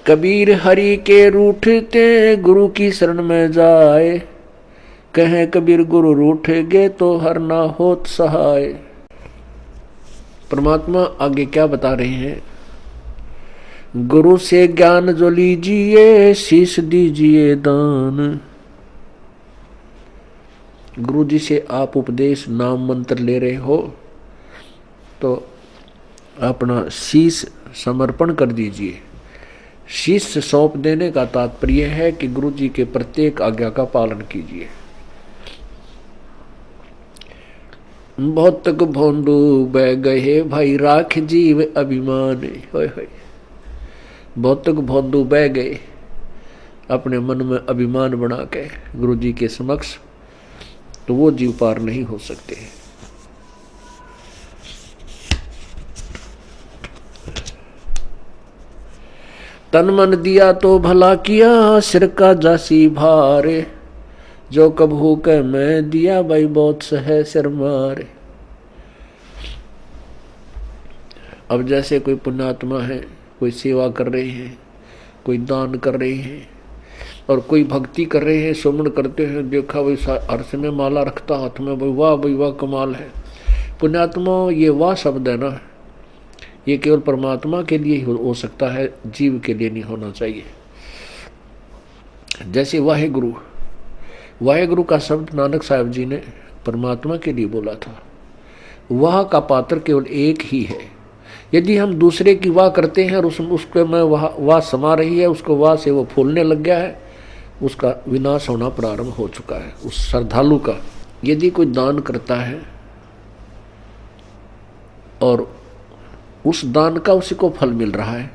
कबीर हरि के रूठते, गुरु की शरण में जाए, कहे कबीर गुरु रूठ गे तो हर ना होत सहाय। परमात्मा आगे क्या बता रहे हैं, गुरु से ज्ञान जो लीजिए, शीश दीजिए दान। गुरु जी से आप उपदेश, नाम मंत्र ले रहे हो, तो अपना शीश समर्पण कर दीजिए। शीश सौंप देने का तात्पर्य है कि गुरु जी के प्रत्येक आज्ञा का पालन कीजिए। भौतक भोंडू बह गए भाई, राख जीव अभिमान। होय होय, भौतक भोंडू बह गए अपने मन में अभिमान बना के गुरु जी के समक्ष, तो वो जीव पार नहीं हो सकते। तन मन दिया तो भला किया, सिर का जासी भारे, जो कबहू के मैं दिया भाई बहुत सहे सिर मारे। अब जैसे कोई पुण्यात्मा है, कोई सेवा कर रहे हैं, कोई दान कर रहे हैं, और कोई भक्ति कर रहे हैं, सुमन करते हैं, देखा भाई अर्श में माला रखता हाथ में, भाई वाह कमाल है। पुण्यात्मा, ये वाह शब्द है ना, ये केवल परमात्मा के लिए ही हो सकता है, जीव के लिए नहीं होना चाहिए। जैसे वाहेगुरु, वाहेगुरु का शब्द नानक साहब जी ने परमात्मा के लिए बोला था। वाह का पात्र केवल एक ही है। यदि हम दूसरे की वाह करते हैं और उसके में वाह समा रही है, उसको वाह से वो फूलने लग गया है, उसका विनाश होना प्रारंभ हो चुका है उस श्रद्धालु का। यदि कोई दान करता है और उस दान का उसी को फल मिल रहा है,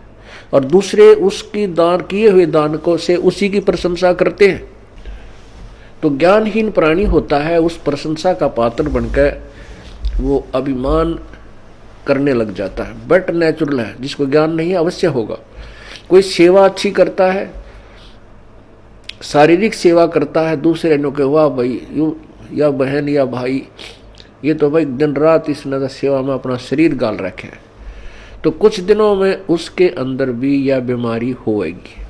और दूसरे उसकी दान किए हुए दान को से उसी की प्रशंसा करते हैं, तो ज्ञानहीन प्राणी होता है, उस प्रशंसा का पात्र बनकर वो अभिमान करने लग जाता है, बट नेचुरल है। जिसको ज्ञान नहीं है अवश्य होगा। कोई सेवा अच्छी करता है, शारीरिक सेवा करता है, दूसरे ने कहे वाह भाई यू या बहन या भाई, ये तो भाई दिन रात इसने सेवा में अपना शरीर गाल रखे है, तो कुछ दिनों में उसके अंदर भी यह बीमारी होएगी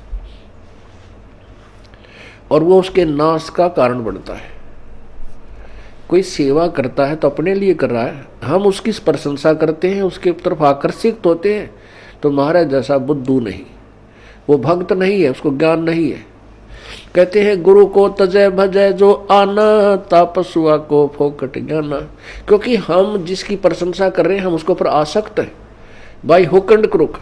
और वो उसके नाश का कारण बनता है। कोई सेवा करता है तो अपने लिए कर रहा है, हम उसकी प्रशंसा करते हैं, उसके तरफ आकर्षित होते हैं, तो महाराज जैसा बुद्धू नहीं, वो भक्त नहीं है, उसको ज्ञान नहीं है। कहते हैं गुरु को तजय भजय जो आना, तापसुआ को फोकट ज्ञाना। क्योंकि हम जिसकी प्रशंसा कर रहे हैं हम उसके ऊपर आसक्त है, बाई हुक एंड क्रुक,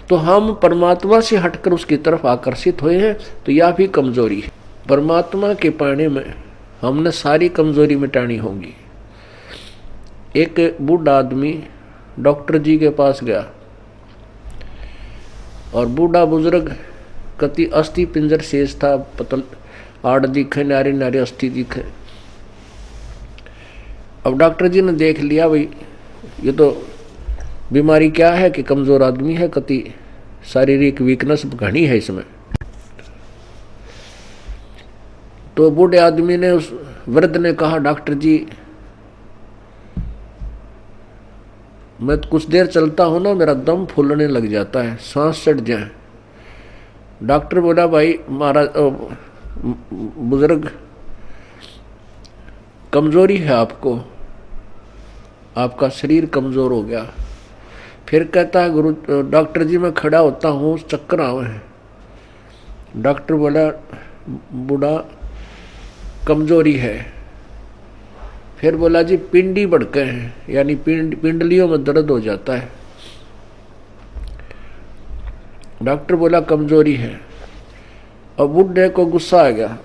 तो हम परमात्मा से हटकर उसकी तरफ आकर्षित हुए हैं, तो यह भी कमजोरी है। परमात्मा के पाने में हमने सारी कमजोरी मिटानी होगी। एक बूढ़ा आदमी डॉक्टर जी के पास गया और बूढ़ा बुजुर्ग कति अस्थि पिंजर शेष था, पतल आड़ दिखे, नारी नारी अस्थि दिखे। अब डॉक्टर जी ने देख लिया भाई ये तो बीमारी क्या है कि कमजोर आदमी है, कति शारीरिक वीकनेस घनी है इसमें। तो बूढ़े आदमी ने उस वृद्ध ने कहा डॉक्टर जी मैं कुछ देर चलता हूं ना मेरा दम फूलने लग जाता है, सांस चढ़ जाए। डॉक्टर बोला भाई महाराज बुजुर्ग कमजोरी है आपको, आपका शरीर कमजोर हो गया। फिर कहता है गुरु डॉक्टर जी मैं खड़ा होता हूँ चक्कर आवे हैं। डॉक्टर बोला बूढ़ा कमजोरी है। फिर बोला जी पिंडी बढ़के हैं, यानी पिंडलियों में दर्द हो जाता है। डॉक्टर बोला कमजोरी है। और बूढ़े को गुस्सा आ गया।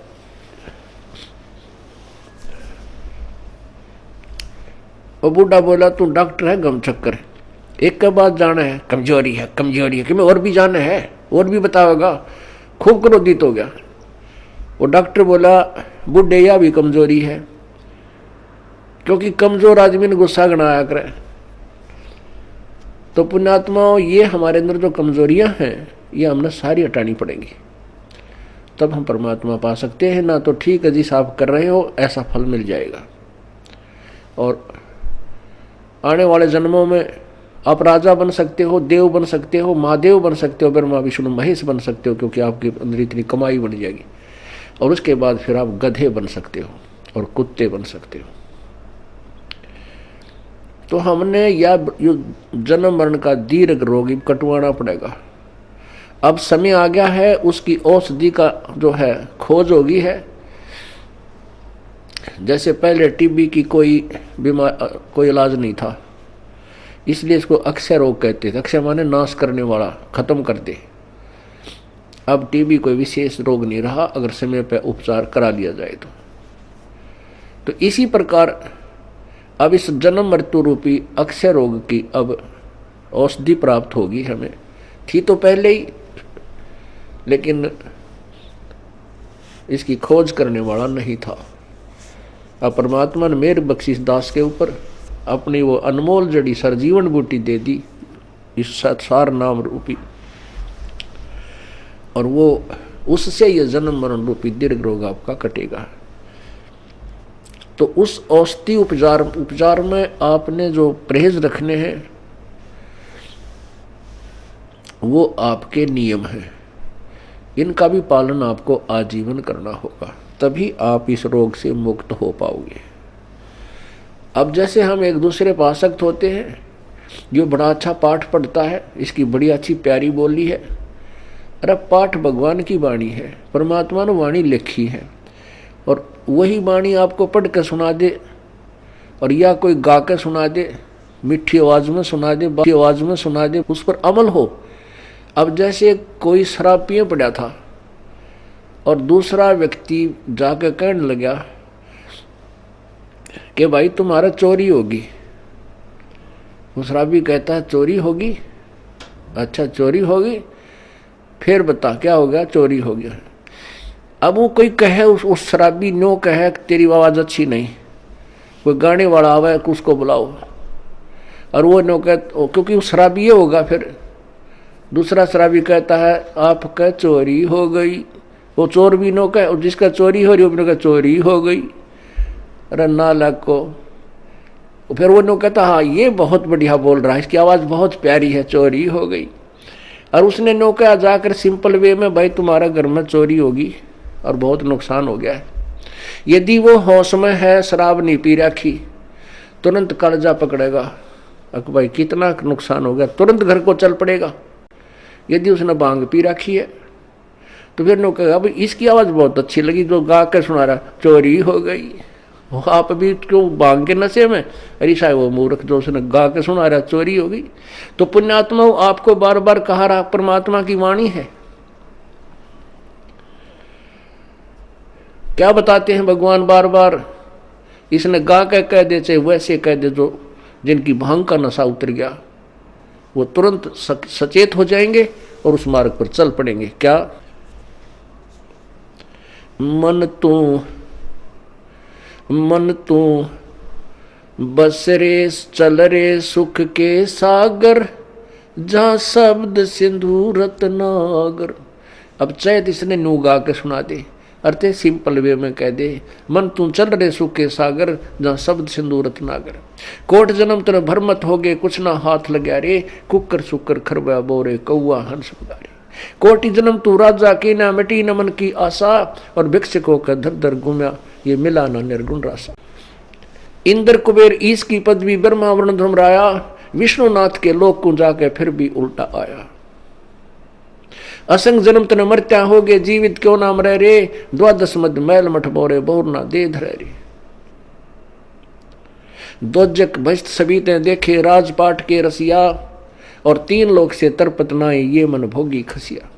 और बूढ़ा बोला तू डॉक्टर है गम चक्कर, एक के बाद जाना है कमजोरी है कमजोरी है, कि मैं और भी जाना है और भी बताओगा। खूब क्रोधित हो गया। वो डॉक्टर बोला बूढ़े या भी कमजोरी है, क्योंकि कमजोर आदमी ने गुस्सा गणाया करे। तो पुण्यात्माओं ये हमारे अंदर जो कमजोरियां हैं ये हमने सारी हटानी पड़ेंगी, तब हम परमात्मा पा सकते हैं। ना तो ठीक है जिस आप कर रहे हो ऐसा फल मिल जाएगा, और आने वाले जन्मों में आप राजा बन सकते हो, देव बन सकते हो, महादेव बन सकते हो, ब्रह्मा विष्णु महेश बन सकते हो, क्योंकि आपके अंदर इतनी कमाई बन जाएगी। और उसके बाद फिर आप गधे बन सकते हो और कुत्ते बन सकते हो। तो हमने या जन्म मरण का दीर्घ रोग कटवाना पड़ेगा। अब समय आ गया है, उसकी औषधि का जो है खोज होगी है। जैसे पहले टीबी की कोई इलाज नहीं था, इसलिए इसको अक्षय रोग कहते थे। अक्षय माने नाश करने वाला, खत्म कर दे। अब टीबी कोई विशेष रोग नहीं रहा अगर समय पर उपचार करा लिया जाए तो इसी प्रकार अब इस जन्म मृत्यु रूपी अक्षय रोग की अब औषधि प्राप्त होगी हमें। थी तो पहले ही, लेकिन इसकी खोज करने वाला नहीं था। अब परमात्मा ने मेरे बख्शिश दास के ऊपर अपनी वो अनमोल जड़ी सरजीवन बूटी दे दी, इस सार नाम रूपी, और वो उससे ये जन्म मरण रूपी दीर्घ रोग आपका कटेगा। तो उस औषधि उपचार में आपने जो परहेज रखने हैं वो आपके नियम हैं, इनका भी पालन आपको आजीवन करना होगा, तभी आप इस रोग से मुक्त हो पाओगे। अब जैसे हम एक दूसरे पर आसक्त होते हैं, जो बड़ा अच्छा पाठ पढ़ता है, इसकी बड़ी अच्छी प्यारी बोली है, अरे पाठ भगवान की वाणी है, परमात्मा ने वाणी लिखी है, और वही वाणी आपको पढ़ के सुना दे, और या कोई गा के सुना दे, मीठी आवाज में सुना दे, बाकी आवाज में सुना दे, उस पर अमल हो। अब जैसे कोई शराब पिए पड़ा था और दूसरा व्यक्ति जाके कहने लगा कि भाई तुम्हारा चोरी होगी। वो शराबी कहता है चोरी होगी? अच्छा चोरी होगी, फिर बता क्या हो गया? चोरी हो गया। अब वो कोई कहे, उस शराबी नो कहे तेरी आवाज़ अच्छी नहीं, कोई गाने वाला आवे उसको बुलाओ। और वो नो क्योंकि वो शराबी होगा, फिर दूसरा शराबी कहता है आपका चोरी हो गई, वो चोर भी नो कहे, और जिसका चोरी हो रही वो भी नो कहे चोरी हो गई। अरे नालायक को। फिर वो नो कहता हाँ ये बहुत बढ़िया बोल रहा है, इसकी आवाज़ बहुत प्यारी है, चोरी हो गई। और उसने नो कहा जाकर सिंपल वे में, भाई तुम्हारा घर में चोरी होगी और बहुत नुकसान हो गया है। यदि वो होश में है, शराब नहीं पी रखी, तुरंत कलेजा पकड़ेगा, अक भाई कितना नुकसान हो गया, तुरंत घर को चल पड़ेगा। यदि उसने भांग पी रखी है तो फिर नो कहेगा भाई इसकी आवाज़ बहुत अच्छी लगी, जो गा कर सुना रहा चोरी हो गई। आप भी क्यों भांग के नशे में, अरे साहब वो मूर्ख जो उसने गा के सुना रहा चोरी हो गई। तो पुण्यात्मा आपको बार बार कहा रहा परमात्मा की वाणी है। क्या बताते हैं भगवान बार बार, इसने गा के कह दे चाहे वैसे कह दे, जो जिनकी भांग का नशा उतर गया वो तुरंत सचेत हो जाएंगे और उस मार्ग पर चल पड़ेंगे। क्या मन तू बस रे चल रे सुख के सागर, जहाँ शब्द सिंधु रत्नागर। अब चैत इसने नू गा के सुना दे, अर्थे सिंपल वे में कह दे, मन तू चल रे सुख के सागर, जहाँ शब्द सिंधु रत्नागर। कोट जन्म तेरे भरमत हो गए, कुछ ना हाथ लग्या रे, कुकर सुकर खरबा बोरे कौआ हंस बगारे। कोटि जन्म तू राजा की ना मिटी न मन की आशा, और भिक्षुकों का धर धर घूमया, ये मिला ना निर्गुण रासा। इंद्र कुबेर ईश की पदवी ब्रह्मा वर्ण धर्मराया, विष्णुनाथ के लोक को जाके फिर भी उल्टा आया। असंग जन्म तन मरत्या हो गए, जीवित क्यों नाम रह रे, द्वादश मध्य मैल मठ बोरे बोर ना दे धरे रे। दोजक भस्त सभी ते देखे, राजपाट के रसिया, और तीन लोग से तरपत नाई, ये मन भोगी खसिया।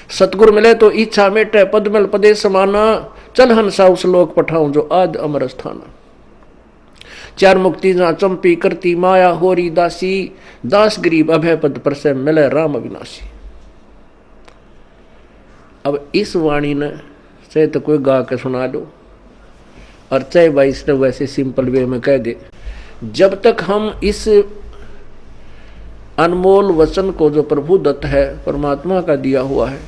सतगुर मिले तो इच्छा मेटे, पद मिल पदे समाना, चल हंसा उस लोक पठाऊं जो आद अमर स्थाना। चार मुक्ति जहाँ चंपी करती माया होरी दासी, दास गरीब अभय पद पर से मिले राम अविनाशी। अब इस वाणी ने चाहे तो कोई गा के सुना दो, और चाहे भाई इसने वैसे सिंपल वे में कह दे, जब तक हम इस अनमोल वचन को जो प्रभु दत्त है, परमात्मा का दिया हुआ है,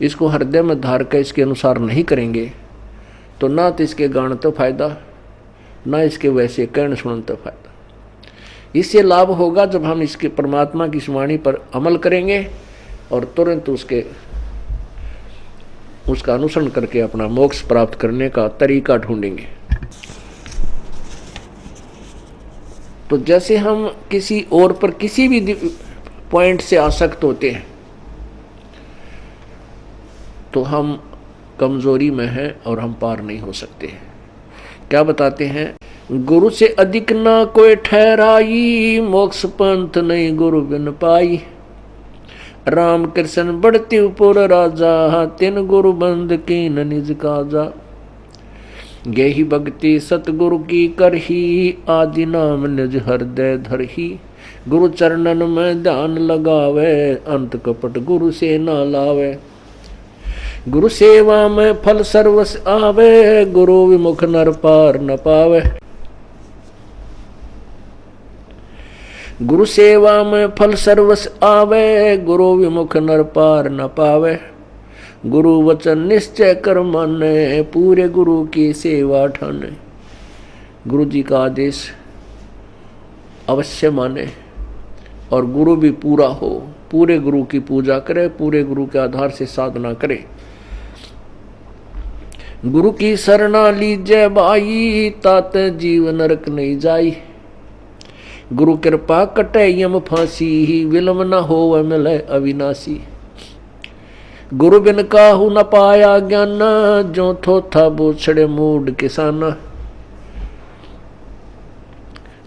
इसको हृदय में धार कर इसके अनुसार नहीं करेंगे, तो ना तो इसके गान तो फायदा, ना इसके वैसे कहने सुनने तो फायदा। इससे लाभ होगा जब हम इसके परमात्मा की वाणी पर अमल करेंगे और तुरंत उसका अनुसरण करके अपना मोक्ष प्राप्त करने का तरीका ढूंढेंगे। तो जैसे हम किसी और पर किसी भी पॉइंट से आसक्त होते हैं तो हम कमजोरी में हैं और हम पार नहीं हो सकते हैं। क्या बताते हैं, गुरु से अधिक ना कोई ठहराई, मोक्ष पंथ नहीं गुरु बिन पाई। राम कृष्ण बढ़ती उपुर राजा, तिन गुरु बंद की न निज काजा। गेहि भक्ति सतगुरु की करही, आदि नाम निज हृदय धरही। गुरु चरणन में ध्यान लगावे, अंत कपट गुरु से न लावे। गुरु सेवा में फल सर्वस आवे, गुरु विमुख नर पार न पावे। गुरु सेवा में फल सर्वस आवे, गुरु विमुख नर पार न पावे। गुरु वचन निश्चय कर माने, पूरे गुरु की सेवा ठाने। गुरु जी का आदेश अवश्य माने और गुरु भी पूरा हो, पूरे गुरु की पूजा करे, पूरे गुरु के आधार से साधना करे। गुरु की शरणा लीजय भाई, तात जीव नरक नहीं जाई। गुरु कृपा कटे यम फांसी, विलम न हो मिले अविनाशी। गुरु बिन काहू न पाया ज्ञान, जो थोथा बोछड़े मूड किसाना।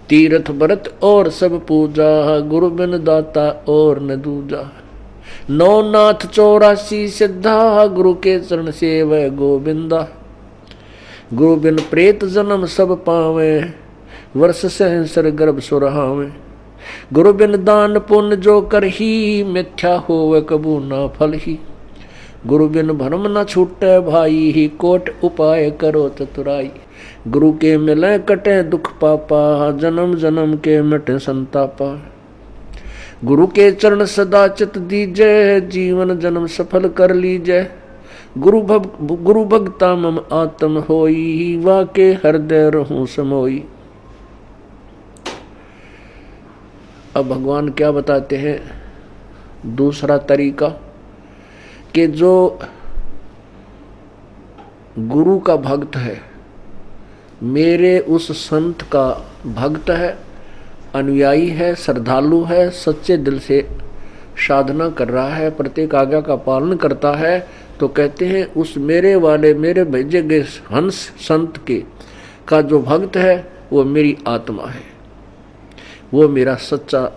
तीर्थ व्रत और सब पूजा, गुरु बिन दाता और न दूजा। नौ नाथ 84 सिद्धा, गुरु के चरण सेवै गोविंदा। गुरु बिन प्रेत जन्म सब पावे, वर्ष सहस्र गर्भ सुरहावे। गुरु बिन दान पुण्य जो करही, मिथ्या होवे कबू ना फल ही। गुरु बिन भरम न छूटे भाई, ही कोट उपाय करो चतुराई। गुरु के मिले कटे दुख पापा, जन्म जन्म के मिटे संतापा। गुरु के चरण सदा चित दीजय, जीवन जन्म सफल कर लीजय। गुरु भगता मम आत्म होई, वाके हृदय रहूं समोई। अब भगवान क्या बताते हैं दूसरा तरीका, कि जो गुरु का भक्त है, मेरे उस संत का भक्त है, अनुयायी है, श्रद्धालु है, सच्चे दिल से साधना कर रहा है, प्रत्येक आज्ञा का पालन करता है, तो कहते हैं उस मेरे वाले मेरे भेजे गए हंस संत के का जो भक्त है वो मेरी आत्मा है, वो मेरा सच्चा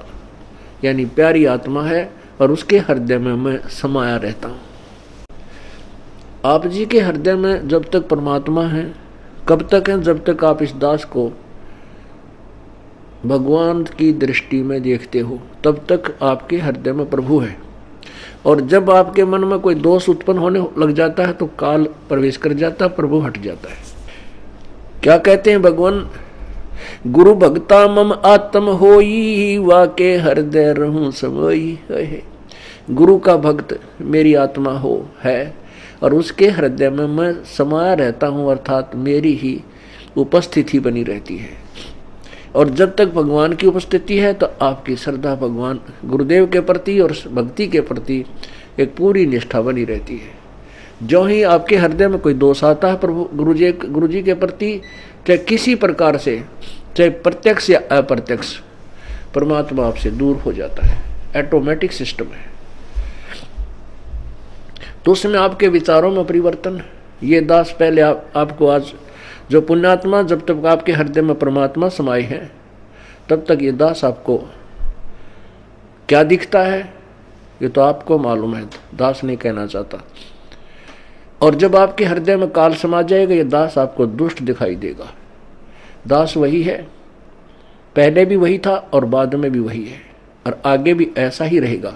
यानी प्यारी आत्मा है, और उसके हृदय में मैं समाया रहता हूँ। आप जी के हृदय में जब तक परमात्मा है, कब तक है? जब तक आप इस दास को भगवान की दृष्टि में देखते हो, तब तक आपके हृदय में प्रभु है। और जब आपके मन में कोई दोष उत्पन्न होने लग जाता है तो काल प्रवेश कर जाता है, प्रभु हट जाता है। क्या कहते हैं भगवान? गुरु भक्ता मम आत्म होई, वाके हृदय रहूं समोई। गुरु का भक्त मेरी आत्मा हो है, और उसके हृदय में मैं समाया रहता हूँ, अर्थात मेरी ही उपस्थिति बनी रहती है। और जब तक भगवान की उपस्थिति है तो आपकी श्रद्धा भगवान गुरुदेव के प्रति और भक्ति के प्रति एक पूरी निष्ठा बनी रहती है। जो ही आपके हृदय में कोई दोष आता है प्रभु गुरु जी के प्रति, चाहे किसी प्रकार से, चाहे प्रत्यक्ष या अप्रत्यक्ष, परमात्मा आपसे दूर हो जाता है। ऑटोमेटिक सिस्टम है। तो उसमें आपके विचारों में परिवर्तन, ये दास पहले आपको आज जो पुण्यात्मा, जब तक आपके हृदय में परमात्मा समाये हैं तब तक ये दास आपको क्या दिखता है ये तो आपको मालूम है, दास नहीं कहना चाहता। और जब आपके हृदय में काल समा जाएगा ये दास आपको दुष्ट दिखाई देगा। दास वही है, पहले भी वही था और बाद में भी वही है, और आगे भी ऐसा ही रहेगा।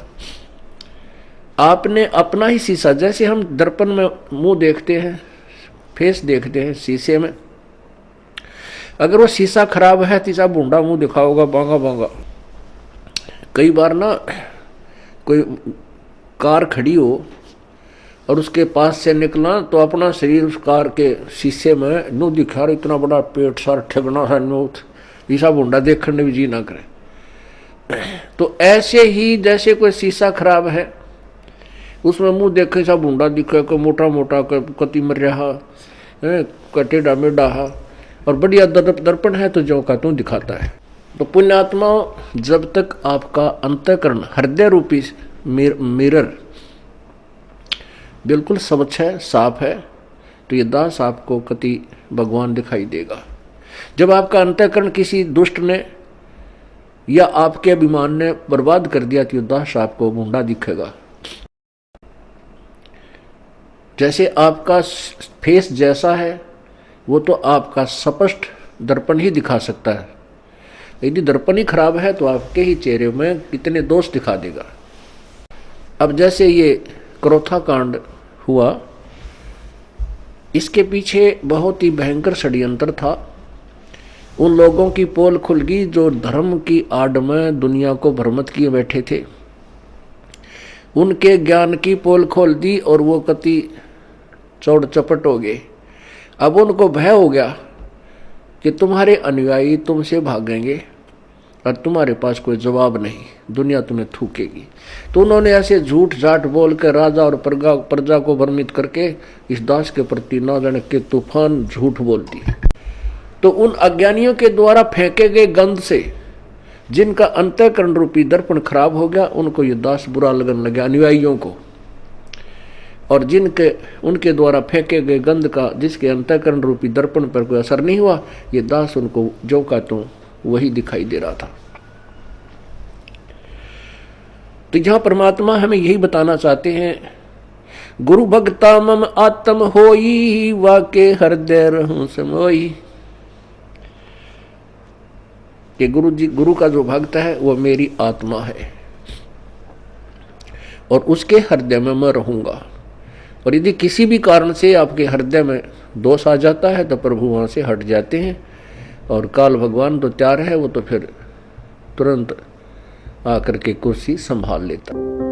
आपने अपना ही शीशा, जैसे हम दर्पण में मुंह देखते हैं, फेस देखते हैं शीशे में, अगर वो शीशा खराब है तीसरा बूंदा मुंह दिखाओगा, बांगा बांगा। कई बार ना कोई कार खड़ी हो और उसके पास से निकला तो अपना शरीर उस कार के शीशे में नू दिखा, इतना बड़ा पेट सार ठगना है नूथ, ईसा बूंदा देखने भी जी ना करे। तो ऐसे ही जैसे कोई शीशा खराब है, उसमें मुंह देखे सा बूंदा दिखे, कोई मोटा मोटा कति मर रहा टेढ़ा मेढ़ा, और बढ़िया दर्पण है तो जो का तू दिखाता है। तो पुण्यात्मा, जब तक आपका अंतःकरण हृदय रूपी मिरर बिल्कुल स्वच्छ है, साफ है, तो ये दास आपको कति भगवान दिखाई देगा। जब आपका अंतःकरण किसी दुष्ट ने या आपके अभिमान ने बर्बाद कर दिया तो ये दास आपको बूंदा दिखेगा। जैसे आपका फेस जैसा है वो तो आपका स्पष्ट दर्पण ही दिखा सकता है, यदि दर्पण ही खराब है तो आपके ही चेहरे में कितने दोष दिखा देगा। अब जैसे ये क्रोथा कांड हुआ, इसके पीछे बहुत ही भयंकर षड्यंत्र था। उन लोगों की पोल खुल गई जो धर्म की आड़ में दुनिया को भ्रमित किए बैठे थे, उनके ज्ञान की पोल खोल दी और वो कति चौड़ चपट हो गए। अब उनको भय हो गया कि तुम्हारे अनुयायी तुमसे भागेंगे और तुम्हारे पास कोई जवाब नहीं, दुनिया तुम्हें थूकेगी। तो उन्होंने ऐसे झूठ झाट बोल कर राजा और प्रजा को भ्रमित करके इस दास के प्रति ना जाने के तूफान झूठ बोल दिए। तो उन अज्ञानियों के द्वारा फेंके गए गंध से जिनका अंतःकरण रूपी दर्पण खराब हो गया, उनको ये दास बुरा लगने लगा, अनुयायियों को। और जिनके उनके द्वारा फेंके गए गंध का जिसके अंतःकरण रूपी दर्पण पर कोई असर नहीं हुआ, ये दास उनको जो का तो वही दिखाई दे रहा था। तो यहां परमात्मा हमें यही बताना चाहते हैं, गुरु भक्ता मम आत्म होई, वाके हृदय रहूं समोई। कि गुरु का जो भक्त है वो मेरी आत्मा है और उसके हृदय में मैं रहूंगा। और यदि किसी भी कारण से आपके हृदय में दोष आ जाता है तो प्रभु वहाँ से हट जाते हैं, और काल भगवान तो तैयार है, वो तो फिर तुरंत आकर के कुर्सी संभाल लेता।